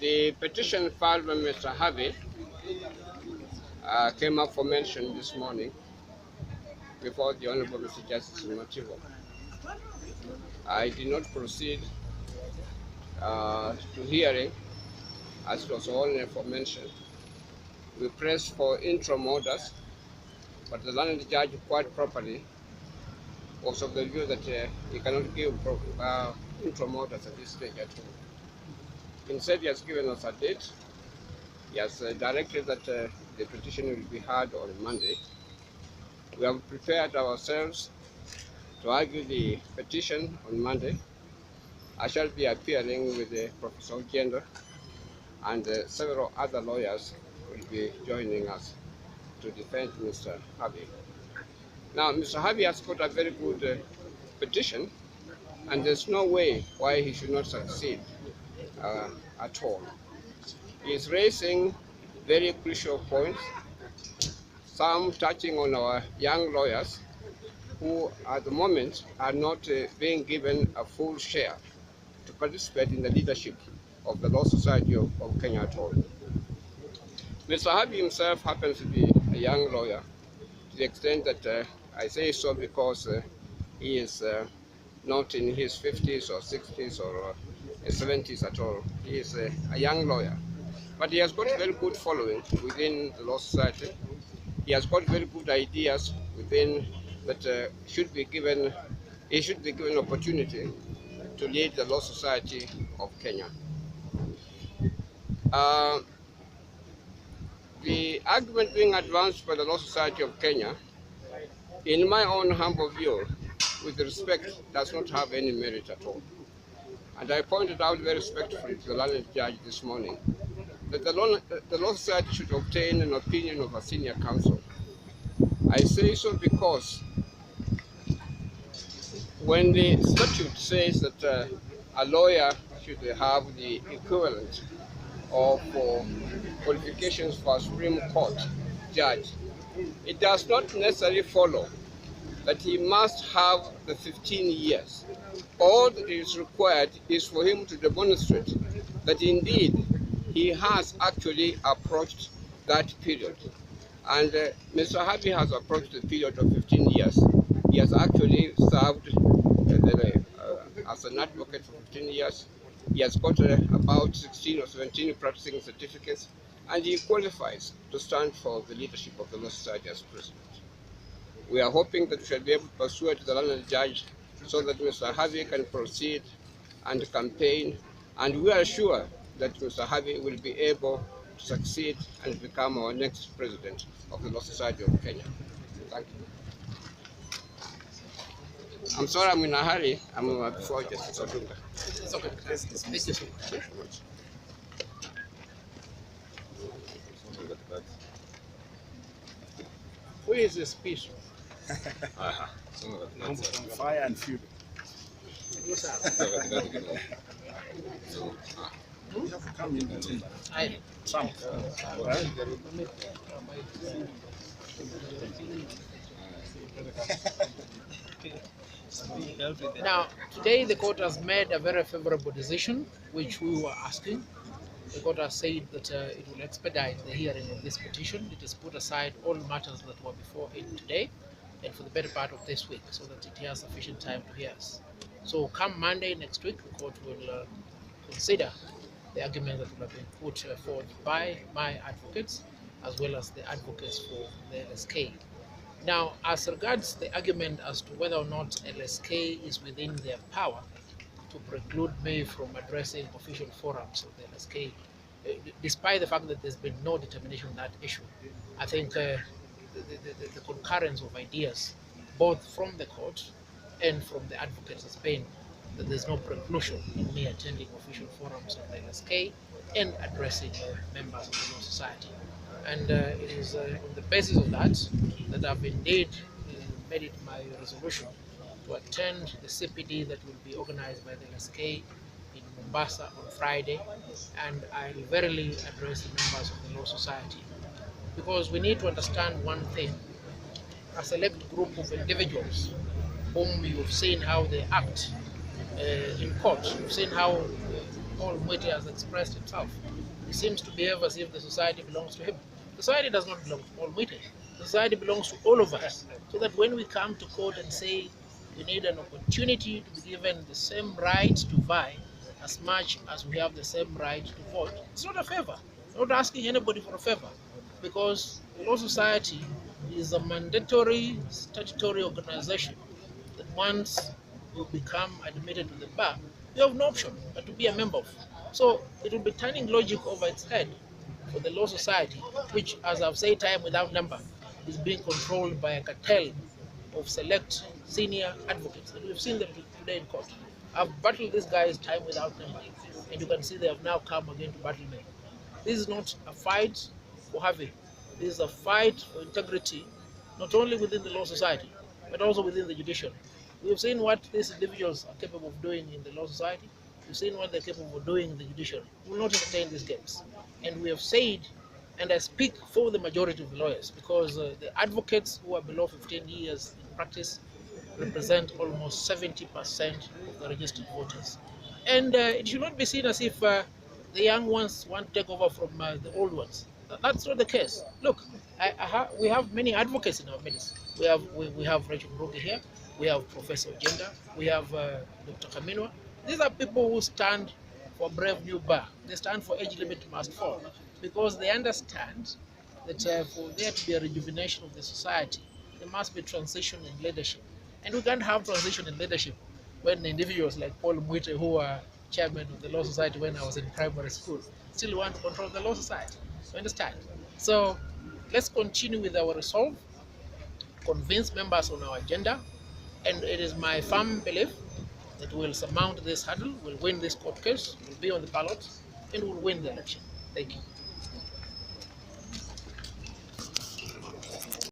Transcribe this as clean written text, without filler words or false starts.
The petition filed by Mr. Havi came up for mention this morning before the Honorable Mr. Justice Mativo. I did not proceed to hearing as it was only for mention. We pressed for interim orders, but the learned judge quite properly was of the view that he cannot give interim orders at this stage at all. Instead, he has given us a date. He has directed that the petition will be heard on Monday. We have prepared ourselves to argue the petition on Monday. I shall be appearing with Professor Gender, and several other lawyers will be joining us to defend Mr. Havi. Now, Mr. Havi has got a very good petition, and there's no way why he should not succeed at all. He is raising very crucial points, some touching on our young lawyers who at the moment are not being given a full share to participate in the leadership of the Law Society of Kenya at all. Mr. Havi himself happens to be a young lawyer, to the extent that I say so because he is not in his 50s or 60s or 70s at all. He is a young lawyer, but he has got a very good following within the Law Society. He has got very good ideas within that he should be given opportunity to lead the Law Society of Kenya. The argument being advanced by the Law Society of Kenya, in my own humble view, with respect, does not have any merit at all. And I pointed out very respectfully to the learned judge this morning that the Law Society should obtain an opinion of a senior counsel. I say so because when the statute says that a lawyer should have the equivalent of qualifications for a Supreme Court judge, it does not necessarily follow that he must have the 15 years. All that is required is for him to demonstrate that indeed he has actually approached that period. And Mr. Havi has approached the period of 15 years. He has actually served as an advocate for 15 years. He has got about 16 or 17 practicing certificates, and he qualifies to stand for the leadership of the Law Society as president. We are hoping that we shall be able to persuade the learned judge so that Mr. Havi can proceed and campaign, and we are sure that Mr. Havi will be able to succeed and become our next president of the Law Society of Kenya. Thank you. I'm sorry I'm in a hurry. I'm before Justice Odunga. It's okay. Thank you so much. Where is the speech? I'm fire and fury. What's up? You have to come in between. Some. Now, today the court has made a very favorable decision, which we were asking. The court has said that it will expedite the hearing of this petition. It has put aside all matters that were before it today and for the better part of this week, so that it has sufficient time to hear us. So come Monday next week, the court will consider the arguments that will have been put forward by my advocates, as well as the advocates for the LSK. Now, as regards the argument as to whether or not LSK is within their power to preclude me from addressing official forums of the LSK, despite the fact that there's been no determination on that issue, I think the concurrence of ideas, both from the court and from the advocates, has been that there's no preclusion in me attending official forums of the LSK and addressing members of the Law Society. And it is on the basis of that that I've indeed made it my resolution to attend the CPD that will be organized by the LSK in Mombasa on Friday, and I'll verily address the members of the Law Society. Because we need to understand one thing: a select group of individuals whom you've seen how they act in court, you've seen how Paul Mwite has expressed himself. He seems to behave as if the society belongs to him. The society does not belong to Paul Mwite. The society belongs to all of us. So that when we come to court and say we need an opportunity to be given the same right to vie as much as we have the same right to vote, it's not a favor. We're not asking anybody for a favor because the Law Society is a mandatory statutory organization that once you become admitted to the bar, you have no option but to be a member of. So it will be turning logic over its head for the Law Society, which, as I've said time without number, is being controlled by a cartel of select senior advocates. And we've seen them today in court. I've battled these guys time without number, and you can see they have now come again to battle me. This is not a fight for Havi. This is a fight for integrity, not only within the Law Society, but also within the judiciary. We've seen what these individuals are capable of doing in the Law Society. We've seen what they're capable of doing in the judiciary. We will not entertain these games. And we have said, and I speak for the majority of the lawyers, because the advocates who are below 15 years in practice represent almost 70% of the registered voters. And it should not be seen as if the young ones want to take over from the old ones. That's not the case. Look, we have many advocates in our midst. We have Rachel Mrugi here. We have Professor Ogenda. We have Dr. Kaminwa. These are people who stand for Brave New Bar. They stand for age limit must fall because they understand that for there to be a rejuvenation of the society, there must be transition in leadership. And we can't have transition in leadership when individuals like Paul Mwite, who are chairman of the Law Society when I was in primary school, still want to control the Law Society. You understand? So let's continue with our resolve, convince members on our agenda, and it is my firm belief that we'll surmount this hurdle, we'll win this court case, we'll be on the ballot, and we'll win the election. Thank you.